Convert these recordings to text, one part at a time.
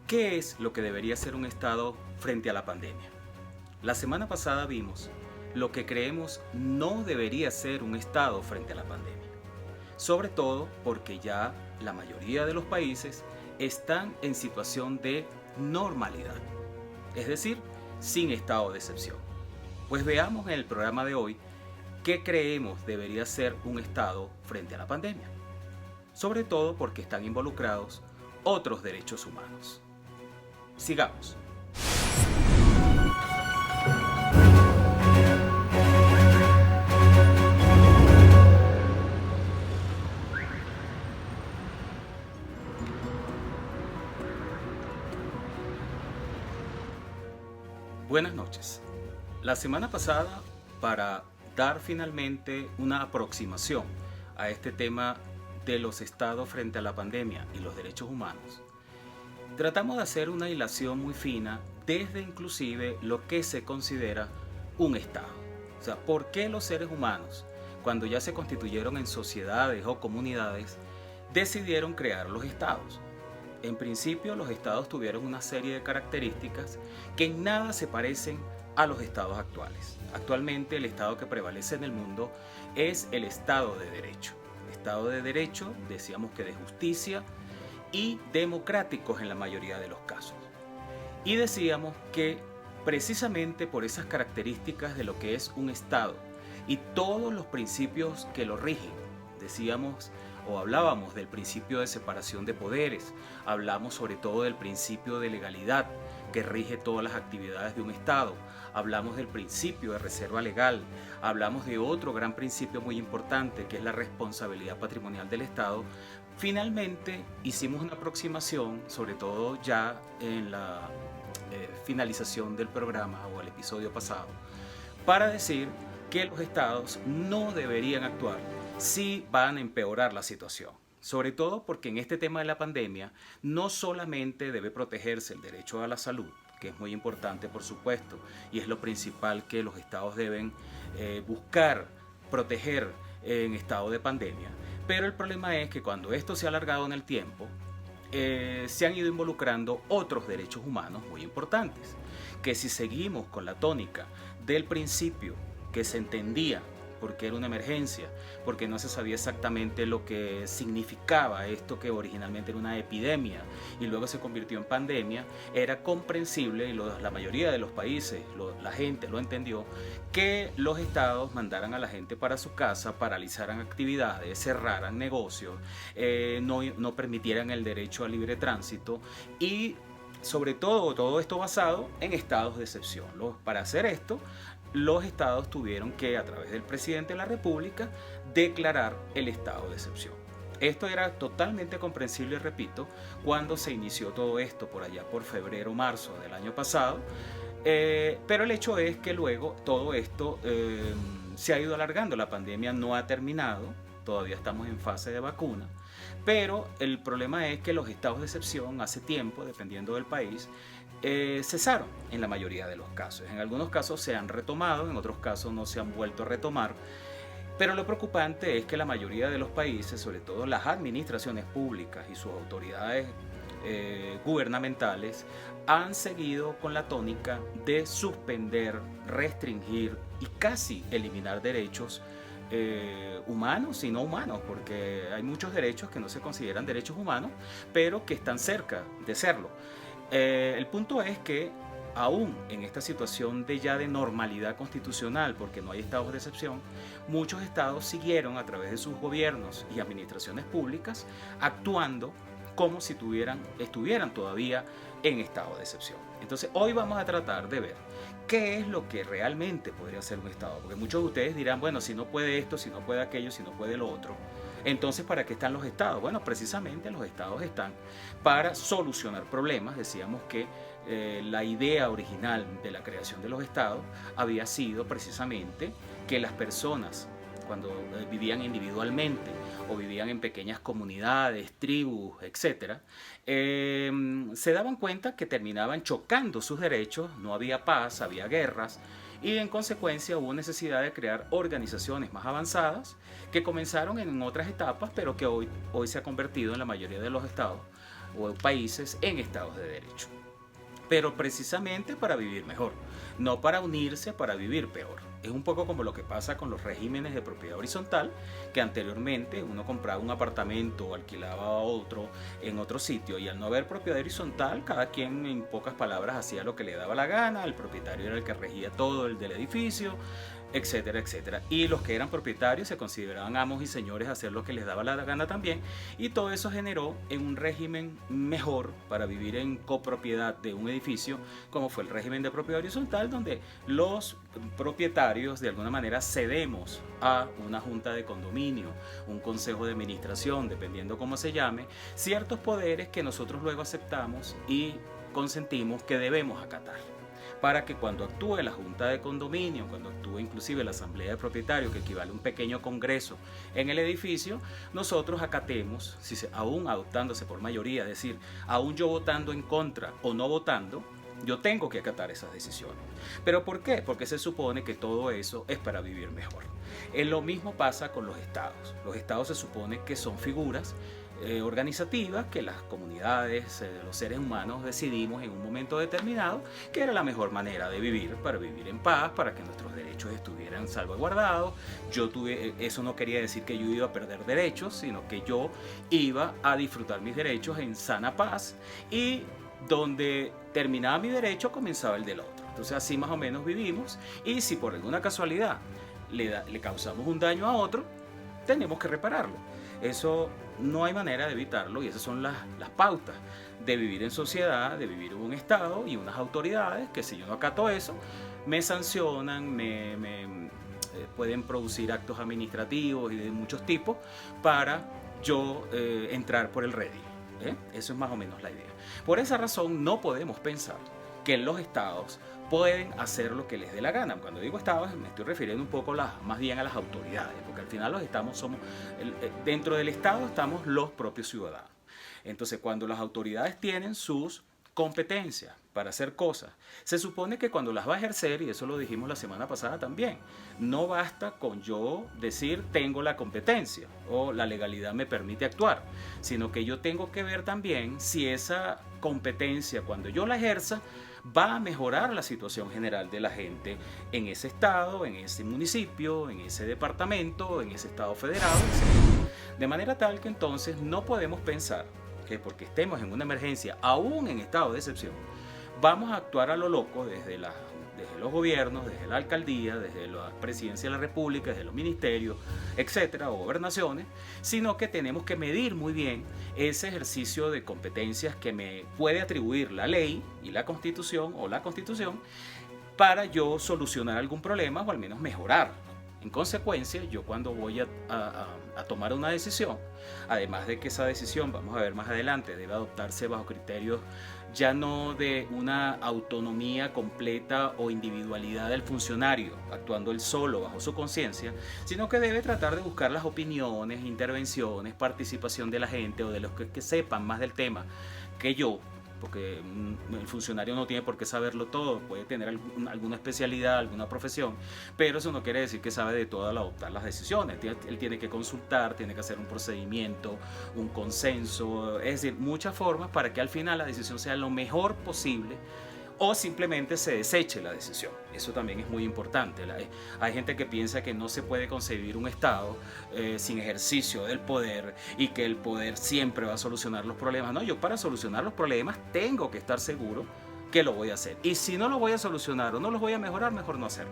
¿Qué es lo que debería ser un Estado frente a la pandemia? La semana pasada vimos lo que creemos no debería ser un Estado frente a la pandemia. Sobre todo porque ya la mayoría de los países están en situación de normalidad, es decir, sin estado de excepción. Pues veamos en el programa de hoy qué creemos debería ser un Estado frente a la pandemia. Sobre todo porque están involucrados otros derechos humanos. Sigamos. Buenas noches. La semana pasada, para dar finalmente una aproximación a este tema de los estados frente a la pandemia y los derechos humanos, tratamos de hacer una hilación muy fina desde inclusive lo que se considera un estado. O sea, ¿por qué los seres humanos, cuando ya se constituyeron en sociedades o comunidades, decidieron crear los estados? En principio, los estados tuvieron una serie de características que en nada se parecen a los estados actuales. Actualmente, el estado que prevalece en el mundo es el estado de derecho. Estado de derecho, decíamos que de justicia y democráticos en la mayoría de los casos. Y decíamos que precisamente por esas características de lo que es un estado y todos los principios que lo rigen, decíamos o hablábamos del principio de separación de poderes, hablamos sobre todo del principio de legalidad que rige todas las actividades de un Estado, hablamos del principio de reserva legal, hablamos de otro gran principio muy importante que es la responsabilidad patrimonial del Estado. Finalmente hicimos una aproximación, sobre todo ya en la finalización del programa o el episodio pasado, para decir que los estados no deberían actuar si van a empeorar la situación. Sobre todo porque en este tema de la pandemia no solamente debe protegerse el derecho a la salud, que es muy importante por supuesto, y es lo principal que los estados deben buscar proteger en estado de pandemia, pero el problema es que cuando esto se ha alargado en el tiempo, se han ido involucrando otros derechos humanos muy importantes, que si seguimos con la tónica del principio que se entendía porque era una emergencia, porque no se sabía exactamente lo que significaba esto que originalmente era una epidemia y luego se convirtió en pandemia, era comprensible y la mayoría de los países, la gente lo entendió, que los estados mandaran a la gente para su casa, paralizaran actividades, cerraran negocios, no permitieran el derecho al libre tránsito y sobre todo esto basado en estados de excepción. Para hacer esto, los estados tuvieron que, a través del presidente de la República, declarar el estado de excepción. Esto era totalmente comprensible, repito, cuando se inició todo esto por allá por febrero, marzo del año pasado, pero el hecho es que luego todo esto se ha ido alargando, la pandemia no ha terminado, todavía estamos en fase de vacuna, pero el problema es que los estados de excepción hace tiempo, dependiendo del país, cesaron en la mayoría de los casos. En algunos casos se han retomado, en otros casos no se han vuelto a retomar. Pero lo preocupante es que la mayoría de los países, sobre todo las administraciones públicas y sus autoridades gubernamentales, han seguido con la tónica de suspender, restringir y casi eliminar derechos humanos y no humanos, porque hay muchos derechos que no se consideran derechos humanos, pero que están cerca de serlo. El punto es que aún en esta situación de normalidad constitucional, porque no hay estados de excepción, muchos estados siguieron a través de sus gobiernos y administraciones públicas actuando como si estuvieran todavía en estado de excepción. Entonces hoy vamos a tratar de ver qué es lo que realmente podría ser un estado, porque muchos de ustedes dirán, bueno, si no puede esto, si no puede aquello, si no puede lo otro, entonces ¿para qué están los estados? Bueno, precisamente los estados están para solucionar problemas. Decíamos que la idea original de la creación de los estados había sido precisamente que las personas, cuando vivían individualmente o vivían en pequeñas comunidades, tribus, etc., se daban cuenta que terminaban chocando sus derechos, no había paz, había guerras, y en consecuencia hubo necesidad de crear organizaciones más avanzadas que comenzaron en otras etapas, pero que hoy se ha convertido en la mayoría de los estados o países en estados de derecho. Pero precisamente para vivir mejor, no para unirse para vivir peor. Es un poco como lo que pasa con los regímenes de propiedad horizontal, que anteriormente uno compraba un apartamento o alquilaba otro en otro sitio, y al no haber propiedad horizontal, cada quien en pocas palabras hacía lo que le daba la gana, el propietario era el que regía todo el del edificio, etcétera, etcétera. Y los que eran propietarios se consideraban amos y señores a hacer lo que les daba la gana también, y todo eso generó en un régimen mejor para vivir en copropiedad de un edificio, como fue el régimen de propiedad horizontal, donde los propietarios de alguna manera cedemos a una junta de condominio, un consejo de administración, dependiendo cómo se llame, ciertos poderes que nosotros luego aceptamos y consentimos que debemos acatar, para que cuando actúe la junta de condominio, cuando actúe inclusive la asamblea de propietarios, que equivale a un pequeño congreso en el edificio, nosotros acatemos, aún adoptándose por mayoría, es decir, aún yo votando en contra o no votando, yo tengo que acatar esas decisiones. ¿Pero por qué? Porque se supone que todo eso es para vivir mejor. Lo mismo pasa con los estados. Los estados se supone que son figuras organizativas que las comunidades, los seres humanos decidimos en un momento determinado que era la mejor manera de vivir, para vivir en paz, para que nuestros derechos estuvieran salvaguardados. Eso no quería decir que yo iba a perder derechos, sino que yo iba a disfrutar mis derechos en sana paz, y donde terminaba mi derecho comenzaba el del otro. Entonces así más o menos vivimos, y si por alguna casualidad le causamos un daño a otro, tenemos que repararlo. Eso no hay manera de evitarlo, y esas son las pautas de vivir en sociedad, de vivir en un estado y unas autoridades que, si yo no acato eso, me sancionan, pueden producir actos administrativos y de muchos tipos para yo entrar por el redil. Eso es más o menos la idea. Por esa razón no podemos pensar que los estados pueden hacer lo que les dé la gana. Cuando digo estados me estoy refiriendo un poco más bien a las autoridades, porque al final los estados dentro del estado estamos los propios ciudadanos. Entonces, cuando las autoridades tienen sus competencias para hacer cosas, se supone que cuando las va a ejercer, y eso lo dijimos la semana pasada también, no basta con yo decir tengo la competencia o la legalidad me permite actuar, sino que yo tengo que ver también si esa competencia, cuando yo la ejerza, va a mejorar la situación general de la gente en ese estado, en ese municipio, en ese departamento, en ese estado federado, etc. De manera tal que entonces no podemos pensar que porque estemos en una emergencia, aún en estado de excepción, vamos a actuar a lo loco desde los gobiernos, desde la alcaldía, desde la presidencia de la república, desde los ministerios, etcétera, o gobernaciones, sino que tenemos que medir muy bien ese ejercicio de competencias que me puede atribuir la ley y la constitución para yo solucionar algún problema o al menos mejorar. En consecuencia, yo cuando voy a tomar una decisión, además de que esa decisión, vamos a ver más adelante, debe adoptarse bajo criterios ya no de una autonomía completa o individualidad del funcionario, actuando él solo bajo su conciencia, sino que debe tratar de buscar las opiniones, intervenciones, participación de la gente o de los que sepan más del tema que yo, porque el funcionario no tiene por qué saberlo todo, puede tener alguna especialidad, alguna profesión, pero eso no quiere decir que sabe de todo al adoptar las decisiones. Él tiene que consultar, tiene que hacer un procedimiento, un consenso, es decir, muchas formas para que al final la decisión sea lo mejor posible, o simplemente se deseche la decisión. Eso también es muy importante. Hay gente que piensa que no se puede concebir un Estado sin ejercicio del poder y que el poder siempre va a solucionar los problemas. No, yo para solucionar los problemas tengo que estar seguro que lo voy a hacer. Y si no lo voy a solucionar o no los voy a mejorar, mejor no hacerlo.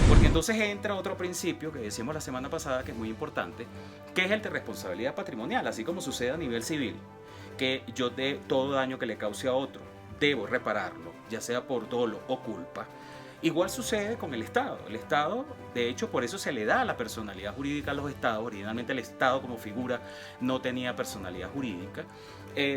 Porque entonces entra otro principio que decíamos la semana pasada que es muy importante, que es el de responsabilidad patrimonial, así como sucede a nivel civil, que yo de todo daño que le cause a otro debo repararlo, ya sea por dolo o culpa. Igual sucede con el Estado. El Estado, de hecho, por eso se le da la personalidad jurídica a los Estados. Originalmente el Estado como figura no tenía personalidad jurídica.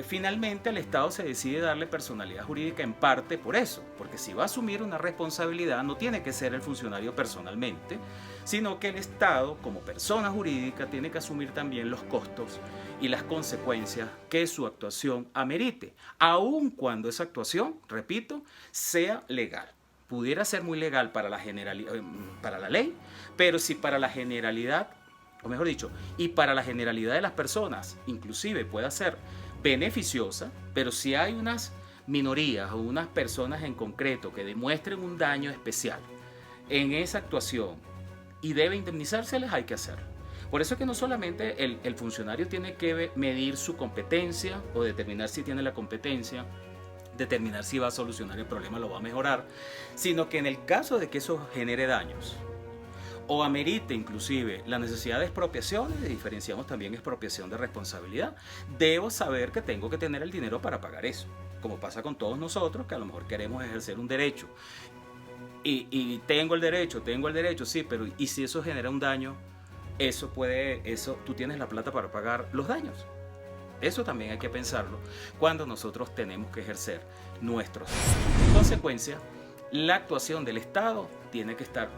Finalmente el Estado se decide darle personalidad jurídica en parte por eso, porque si va a asumir una responsabilidad no tiene que ser el funcionario personalmente, sino que el Estado como persona jurídica tiene que asumir también los costos y las consecuencias que su actuación amerite, aun cuando esa actuación, repito, sea legal. Pudiera ser muy legal para la ley, pero si para la generalidad, o mejor dicho, y para la generalidad de las personas, inclusive pueda ser beneficiosa, pero si hay unas minorías o unas personas en concreto que demuestren un daño especial en esa actuación y debe indemnizárseles, hay que hacerlo. Por eso es que no solamente el funcionario tiene que medir su competencia o determinar si tiene la competencia, determinar si va a solucionar el problema, lo va a mejorar, sino que en el caso de que eso genere daños o amerite inclusive la necesidad de expropiaciones, diferenciamos también expropiación de responsabilidad, debo saber que tengo que tener el dinero para pagar eso, como pasa con todos nosotros que a lo mejor queremos ejercer un derecho y tengo el derecho, sí, pero ¿y si eso genera un daño? Tú tienes la plata para pagar los daños. Eso también hay que pensarlo cuando nosotros tenemos que ejercer nuestros. En consecuencia, la actuación del Estado tiene que estar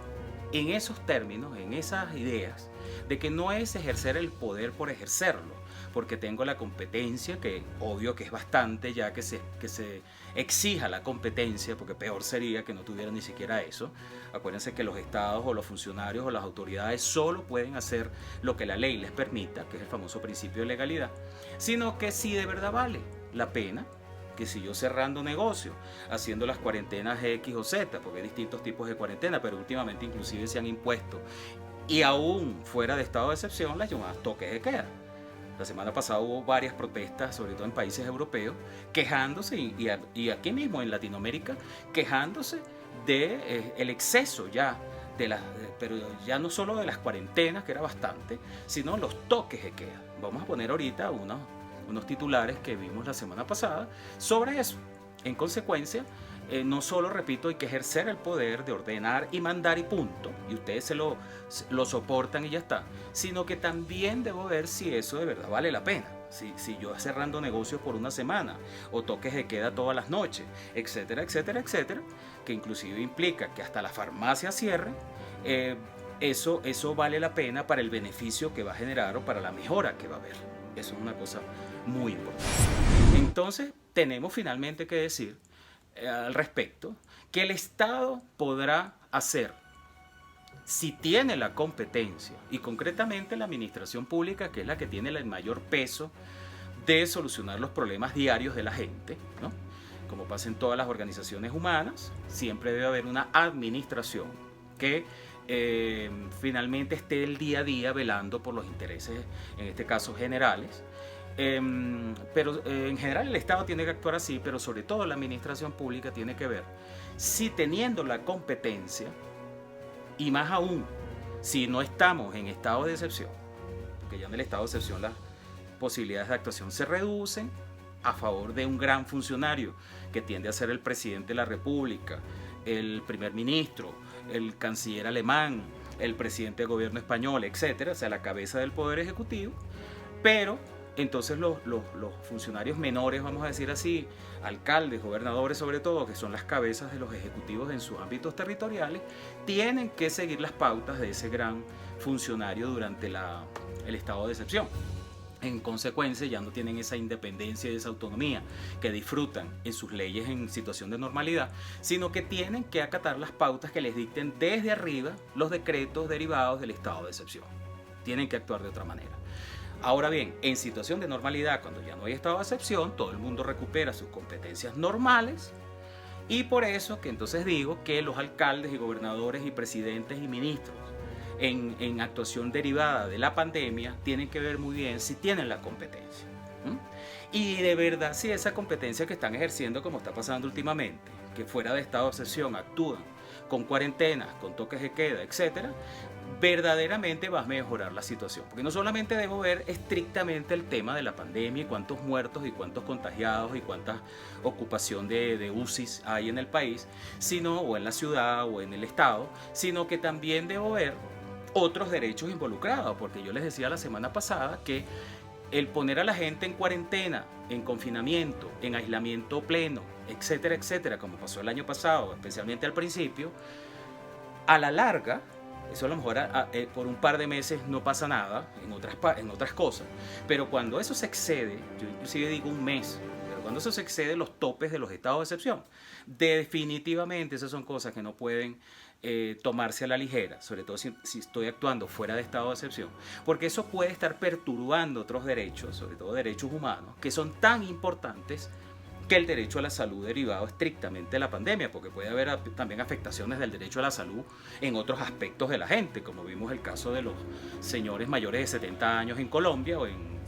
en esos términos, en esas ideas, de que no es ejercer el poder por ejercerlo, porque tengo la competencia, que obvio que es bastante ya que se exija la competencia, porque peor sería que no tuviera ni siquiera eso. Acuérdense que los estados o los funcionarios o las autoridades solo pueden hacer lo que la ley les permita, que es el famoso principio de legalidad, sino que si de verdad vale la pena, que si yo cerrando negocio, haciendo las cuarentenas X o Z, porque hay distintos tipos de cuarentena, pero últimamente inclusive se han impuesto, y aún fuera de estado de excepción, las llamadas toques de queda. La semana pasada hubo varias protestas, sobre todo en países europeos, quejándose, y aquí mismo en Latinoamérica, quejándose del exceso ya, pero ya no solo de las cuarentenas, que era bastante, sino los toques de queda. Vamos a poner ahorita unos titulares que vimos la semana pasada sobre eso. En consecuencia, no solo, repito, hay que ejercer el poder de ordenar y mandar y punto, y ustedes lo soportan y ya está, sino que también debo ver si eso de verdad vale la pena. Si yo cerrando negocios por una semana, o toques de queda todas las noches, etcétera, etcétera, etcétera, que inclusive implica que hasta la farmacia cierre, eso vale la pena para el beneficio que va a generar o para la mejora que va a haber. Eso es una cosa muy importante. Entonces, tenemos finalmente que decir al respecto que el Estado podrá hacer, si tiene la competencia, y concretamente la administración pública, que es la que tiene el mayor peso de solucionar los problemas diarios de la gente, ¿no? Como pasa en todas las organizaciones humanas, siempre debe haber una administración que finalmente esté el día a día velando por los intereses, en este caso generales. Pero en general el Estado tiene que actuar así, pero sobre todo la administración pública tiene que ver si, teniendo la competencia, y más aún si no estamos en estado de excepción, porque ya en el estado de excepción las posibilidades de actuación se reducen a favor de un gran funcionario que tiende a ser el presidente de la República, el primer ministro, el canciller alemán, el presidente del gobierno español, etcétera, o sea, la cabeza del poder ejecutivo. Pero entonces los funcionarios menores, vamos a decir así, alcaldes, gobernadores sobre todo, que son las cabezas de los ejecutivos en sus ámbitos territoriales, tienen que seguir las pautas de ese gran funcionario durante el estado de excepción. En consecuencia, ya no tienen esa independencia y esa autonomía que disfrutan en sus leyes en situación de normalidad, sino que tienen que acatar las pautas que les dicten desde arriba los decretos derivados del estado de excepción. Tienen que actuar de otra manera. Ahora bien, en situación de normalidad, cuando ya no hay estado de excepción, todo el mundo recupera sus competencias normales, y por eso que entonces digo que los alcaldes y gobernadores y presidentes y ministros en actuación derivada de la pandemia tienen que ver muy bien si tienen la competencia. Y de verdad, si esa competencia que están ejerciendo, como está pasando últimamente, que fuera de estado de excepción actúan con cuarentenas, con toques de queda, etcétera, verdaderamente va a mejorar la situación. Porque no solamente debo ver estrictamente el tema de la pandemia y cuántos muertos y cuántos contagiados y cuánta ocupación de UCIs hay en el país, sino, o en la ciudad o en el estado, sino que también debo ver otros derechos involucrados, porque yo les decía la semana pasada que el poner a la gente en cuarentena, en confinamiento, en aislamiento pleno, etcétera, etcétera, como pasó el año pasado, especialmente al principio, a la larga, eso a lo mejor por un par de meses no pasa nada en otras cosas, pero cuando eso se excede, yo inclusive digo un mes, pero cuando eso se excede los topes de los estados de excepción. Definitivamente esas son cosas que no pueden tomarse a la ligera, sobre todo si estoy actuando fuera de estado de excepción, porque eso puede estar perturbando otros derechos, sobre todo derechos humanos, que son tan importantes que el derecho a la salud derivado estrictamente de la pandemia, porque puede haber también afectaciones del derecho a la salud en otros aspectos de la gente, como vimos el caso de los señores mayores de 70 años en Colombia,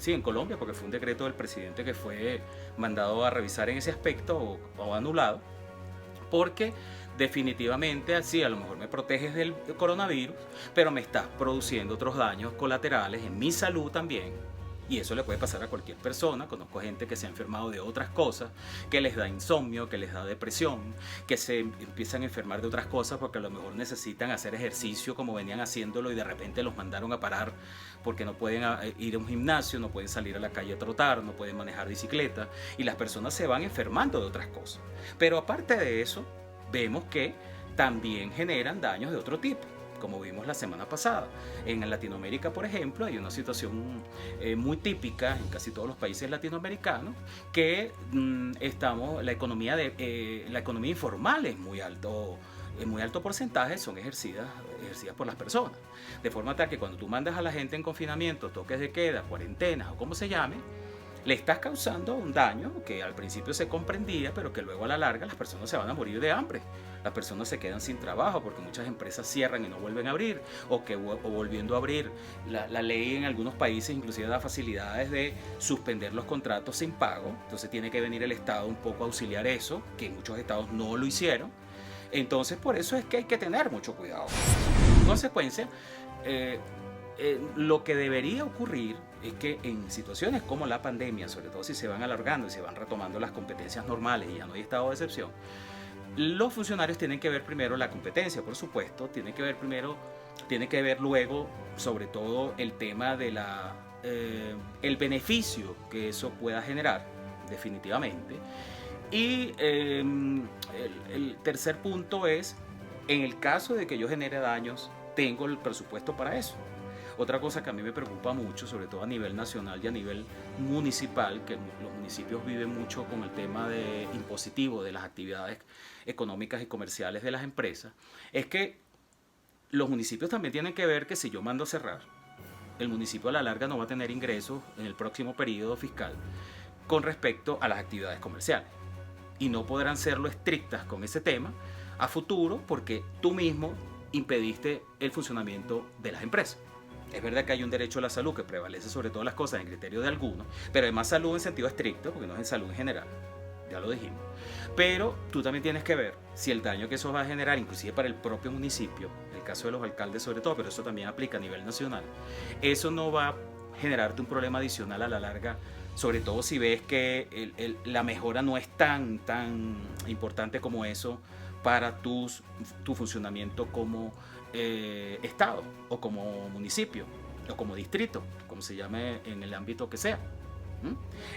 en Colombia, porque fue un decreto del presidente que fue mandado a revisar en ese aspecto o anulado, porque definitivamente así a lo mejor me proteges del coronavirus, pero me estás produciendo otros daños colaterales en mi salud también. Y eso le puede pasar a cualquier persona. Conozco gente que se ha enfermado de otras cosas, que les da insomnio, que les da depresión, que se empiezan a enfermar de otras cosas porque a lo mejor necesitan hacer ejercicio como venían haciéndolo y de repente los mandaron a parar porque no pueden ir a un gimnasio, no pueden salir a la calle a trotar, no pueden manejar bicicleta y las personas se van enfermando de otras cosas. Pero aparte de eso, vemos que también generan daños de otro tipo, como vimos la semana pasada. En Latinoamérica, por ejemplo, hay una situación muy típica en casi todos los países latinoamericanos, que la economía informal es muy alto. En muy alto porcentaje son ejercidas por las personas. De forma tal que cuando tú mandas a la gente en confinamiento, toques de queda, cuarentenas o como se llame, le estás causando un daño que al principio se comprendía, pero que luego a la larga las personas se van a morir de hambre. Las personas se quedan sin trabajo porque muchas empresas cierran y no vuelven a abrir, o volviendo a abrir, la ley en algunos países inclusive da facilidades de suspender los contratos sin pago. Entonces tiene que venir el Estado un poco a auxiliar eso, que en muchos estados no lo hicieron. Entonces por eso es que hay que tener mucho cuidado. En consecuencia, lo que debería ocurrir es que en situaciones como la pandemia, sobre todo si se van alargando y se van retomando las competencias normales y ya no hay estado de excepción, los funcionarios tienen que ver primero la competencia, por supuesto, tiene que ver luego sobre todo el tema de el beneficio que eso pueda generar, definitivamente. Y el tercer punto es, en el caso de que yo genere daños, tengo el presupuesto para eso. Otra cosa que a mí me preocupa mucho, sobre todo a nivel nacional y a nivel municipal, que los municipios viven mucho con el tema impositivo de las actividades económicas y comerciales de las empresas, es que los municipios también tienen que ver que si yo mando a cerrar, el municipio a la larga no va a tener ingresos en el próximo periodo fiscal con respecto a las actividades comerciales. Y no podrán serlo estrictas con ese tema a futuro porque tú mismo impediste el funcionamiento de las empresas. Es verdad que hay un derecho a la salud que prevalece sobre todas las cosas en criterio de algunos, pero además salud en sentido estricto, porque no es en salud en general, ya lo dijimos. Pero tú también tienes que ver si el daño que eso va a generar, inclusive para el propio municipio, en el caso de los alcaldes sobre todo, pero eso también aplica a nivel nacional, eso no va a generarte un problema adicional a la larga, sobre todo si ves que la mejora no es tan importante como eso para tu funcionamiento como estado o como municipio o como distrito, como se llame en el ámbito que sea.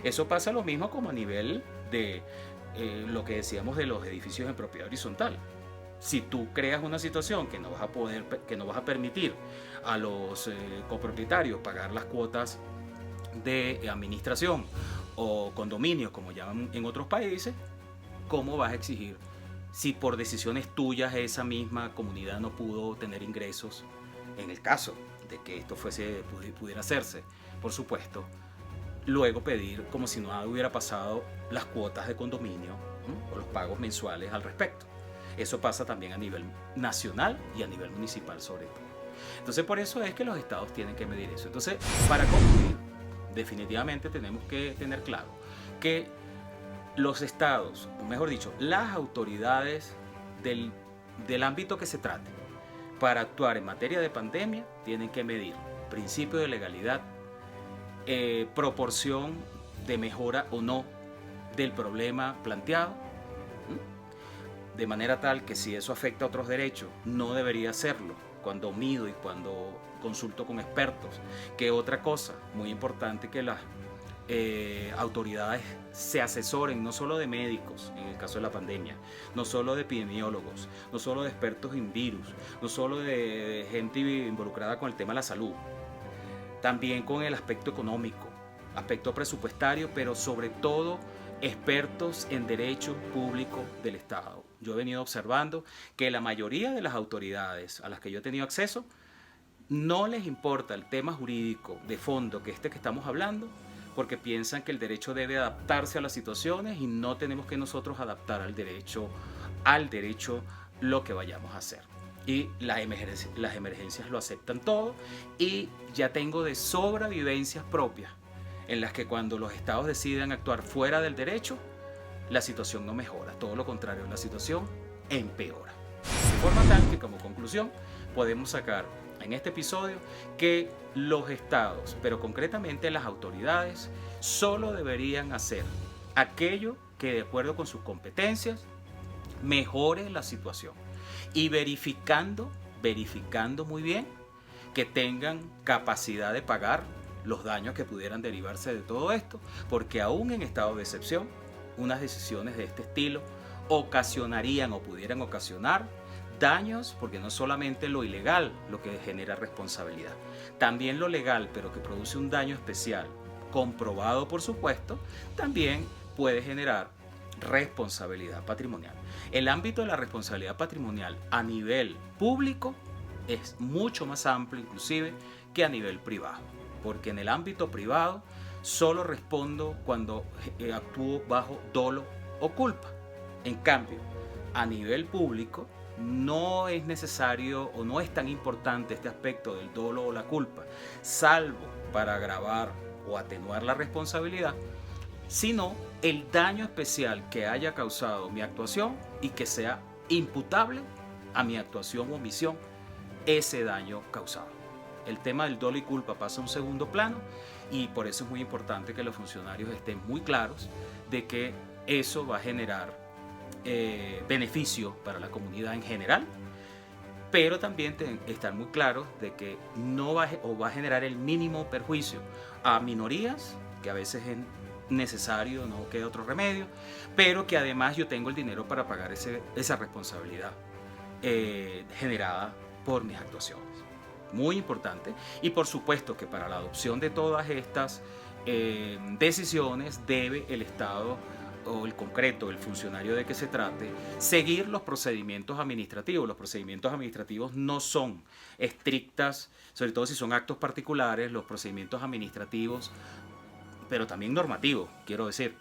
Eso pasa lo mismo como a nivel de lo que decíamos de los edificios en propiedad horizontal. Si tú creas una situación que no vas a permitir a los copropietarios pagar las cuotas de administración o condominios, como llaman en otros países, ¿cómo vas a exigir? Si por decisiones tuyas esa misma comunidad no pudo tener ingresos, en el caso de que esto pudiera hacerse, por supuesto, luego pedir como si nada hubiera pasado las cuotas de condominio o los pagos mensuales al respecto. Eso pasa también a nivel nacional y a nivel municipal sobre todo. Entonces por eso es que los estados tienen que medir eso. Entonces, para concluir, definitivamente tenemos que tener claro que los estados, o mejor dicho, las autoridades del ámbito que se trate, para actuar en materia de pandemia, tienen que medir principio de legalidad, proporción de mejora o no del problema planteado, de manera tal que si eso afecta a otros derechos, no debería hacerlo cuando mido y cuando consulto con expertos. Que otra cosa muy importante, que las autoridades se asesoren no solo de médicos en el caso de la pandemia, no solo de epidemiólogos, no solo de expertos en virus, no solo de gente involucrada con el tema de la salud, también con el aspecto económico, aspecto presupuestario, pero sobre todo expertos en derecho público del Estado. Yo he venido observando que la mayoría de las autoridades a las que yo he tenido acceso no les importa el tema jurídico de fondo que estamos hablando, porque piensan que el derecho debe adaptarse a las situaciones y no tenemos que nosotros adaptar al derecho lo que vayamos a hacer. Y las emergencias lo aceptan todo, y ya tengo de sobra vivencias propias en las que cuando los estados deciden actuar fuera del derecho, la situación no mejora, todo lo contrario, la situación empeora. De forma tal que, como conclusión, podemos sacar en este episodio que los estados, pero concretamente las autoridades, solo deberían hacer aquello que, de acuerdo con sus competencias, mejore la situación, y verificando muy bien que tengan capacidad de pagar los daños que pudieran derivarse de todo esto, porque aún en estado de excepción, unas decisiones de este estilo ocasionarían o pudieran ocasionar daños, porque no solamente lo ilegal lo que genera responsabilidad, también lo legal, pero que produce un daño especial, comprobado por supuesto, también puede generar responsabilidad patrimonial. El ámbito de la responsabilidad patrimonial a nivel público es mucho más amplio inclusive que a nivel privado, porque en el ámbito privado solo respondo cuando actúo bajo dolo o culpa. En cambio, a nivel público no es necesario o no es tan importante este aspecto del dolo o la culpa, salvo para agravar o atenuar la responsabilidad, sino el daño especial que haya causado mi actuación y que sea imputable a mi actuación o omisión ese daño causado. El tema del dolo y culpa pasa a un segundo plano, y por eso es muy importante que los funcionarios estén muy claros de que eso va a generar beneficio para la comunidad en general, pero también estar muy claros de que no va a generar el mínimo perjuicio a minorías, que a veces es necesario, no queda otro remedio, pero que además yo tengo el dinero para pagar esa responsabilidad generada por mis actuaciones. Muy importante. Y por supuesto que para la adopción de todas estas decisiones debe el Estado o el concreto, el funcionario de que se trate, seguir los procedimientos administrativos. Los procedimientos administrativos no son estrictas, sobre todo si son actos particulares, los procedimientos administrativos, pero también normativos, quiero decir.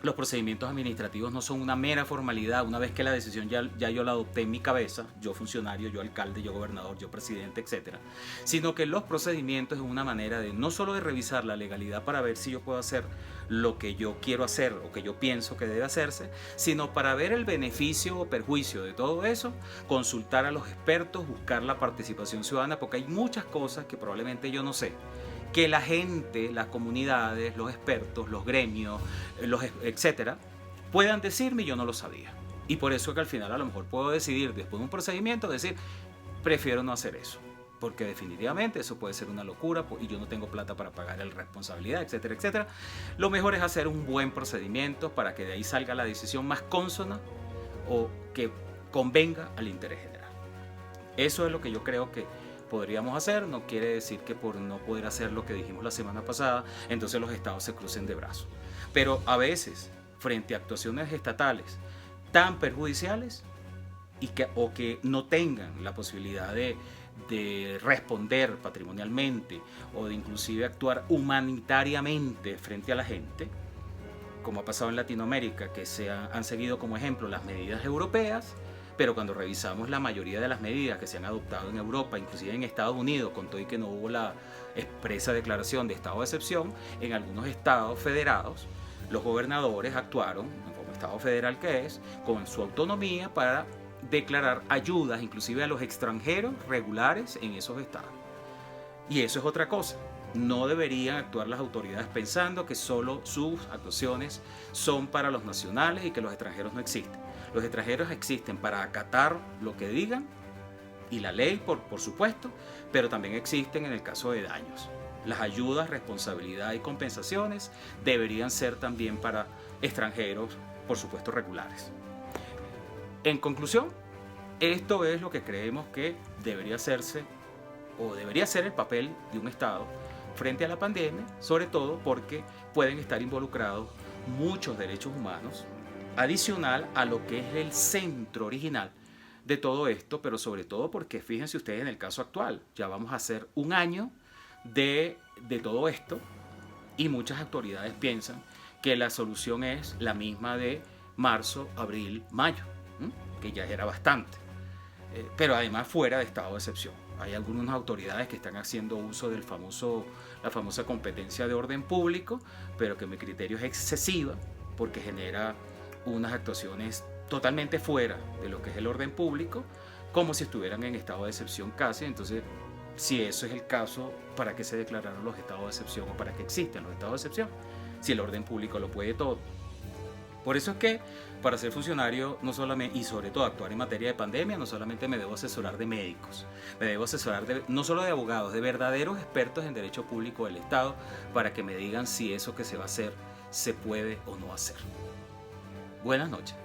Los procedimientos administrativos no son una mera formalidad. Una vez que la decisión ya yo la adopté en mi cabeza, yo funcionario, yo alcalde, yo gobernador, yo presidente, etc., sino que los procedimientos es una manera de no solo de revisar la legalidad para ver si yo puedo hacer lo que yo quiero hacer o que yo pienso que debe hacerse, sino para ver el beneficio o perjuicio de todo eso, consultar a los expertos, buscar la participación ciudadana, porque hay muchas cosas que probablemente yo no sé, que la gente, las comunidades, los expertos, los gremios, etcétera, puedan decirme y yo no lo sabía. Y por eso que al final a lo mejor puedo decidir, después de un procedimiento, decir, prefiero no hacer eso, porque definitivamente eso puede ser una locura y yo no tengo plata para pagar la responsabilidad, etcétera, etcétera. Lo mejor es hacer un buen procedimiento para que de ahí salga la decisión más consona o que convenga al interés general. Eso es lo que yo creo que podríamos hacer. No quiere decir que por no poder hacer lo que dijimos la semana pasada, entonces los estados se crucen de brazos. Pero a veces, frente a actuaciones estatales tan perjudiciales o que no tengan la posibilidad de responder patrimonialmente o de inclusive actuar humanitariamente frente a la gente, como ha pasado en Latinoamérica, que han seguido como ejemplo las medidas europeas, pero cuando revisamos la mayoría de las medidas que se han adoptado en Europa, inclusive en Estados Unidos, con todo y que no hubo la expresa declaración de estado de excepción, en algunos estados federados, los gobernadores actuaron, como estado federal que es, con su autonomía para declarar ayudas, inclusive a los extranjeros regulares en esos estados. Y eso es otra cosa. No deberían actuar las autoridades pensando que solo sus actuaciones son para los nacionales y que los extranjeros no existen. Los extranjeros existen para acatar lo que digan y la ley, por supuesto, pero también existen en el caso de daños. Las ayudas, responsabilidad y compensaciones deberían ser también para extranjeros, por supuesto, regulares. En conclusión, esto es lo que creemos que debería hacerse o debería ser el papel de un Estado frente a la pandemia, sobre todo porque pueden estar involucrados muchos derechos humanos, adicional a lo que es el centro original de todo esto, pero sobre todo porque fíjense ustedes en el caso actual, ya vamos a hacer un año de todo esto y muchas autoridades piensan que la solución es la misma de marzo, abril, mayo, que ya era bastante, pero además fuera de estado de excepción. Hay algunas autoridades que están haciendo uso de la famosa competencia de orden público, pero que mi criterio es excesiva porque genera unas actuaciones totalmente fuera de lo que es el orden público, como si estuvieran en estado de excepción casi. Entonces, si eso es el caso, ¿para qué se declararon los estados de excepción o para qué existen los estados de excepción? Si el orden público lo puede todo. Por eso es que para ser funcionario no solamente, y sobre todo actuar en materia de pandemia, no solamente me debo asesorar de médicos, me debo asesorar no solo de abogados, de verdaderos expertos en derecho público del Estado para que me digan si eso que se va a hacer se puede o no hacer. Buenas noches.